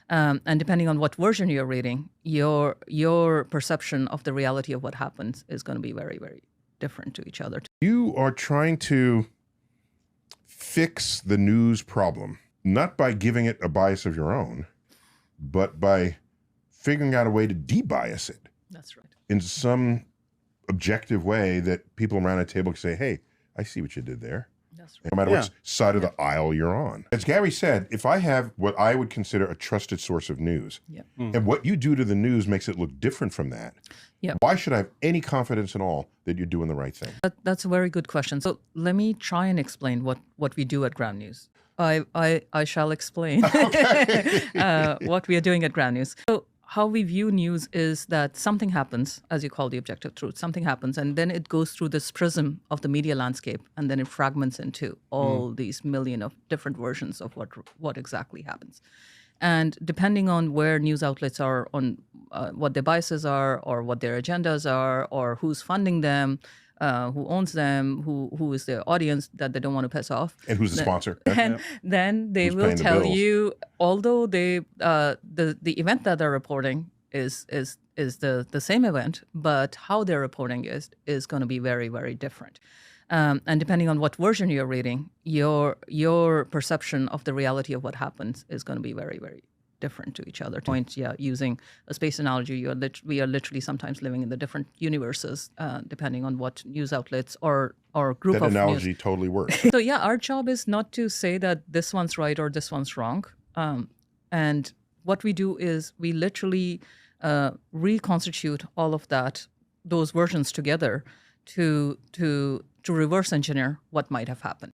And depending on what version you're reading, your perception of the reality of what happens is going to be very, very different to each other. You are trying to fix the news problem, not by giving it a bias of your own, but by figuring out a way to debias it. That's right. In some objective way that people around a table can say, hey, I see what you did there. That's right. No matter what side of the aisle you're on. As Gary said, if I have what I would consider a trusted source of news, and what you do to the news makes it look different from that, why should I have any confidence at all that you're doing the right thing? That's a very good question. So let me try and explain what we do at Ground News. I shall explain what we are doing at Ground News. So how we view news is that something happens, as you call the objective truth, something happens, and then it goes through this prism of the media landscape, and then it fragments into all these million of different versions of what exactly happens. And depending on where news outlets are, on what their biases are, or what their agendas are, or who's funding them, who owns them, who is their audience that they don't want to piss off, And who's the sponsor? and then they Who's will paying the tell bills? you, although the event that they're reporting is the same event, but how they're reporting is going to be very, very different. And depending on what version you're reading, your perception of the reality of what happens is going to be very, very different to each other. Using a space analogy, we are literally sometimes living in the different universes, depending on what news outlets or group That of analogy news. totally works. So our job is not to say that this one's right or this one's wrong. And what we do is we literally reconstitute all of those versions together to reverse engineer what might have happened.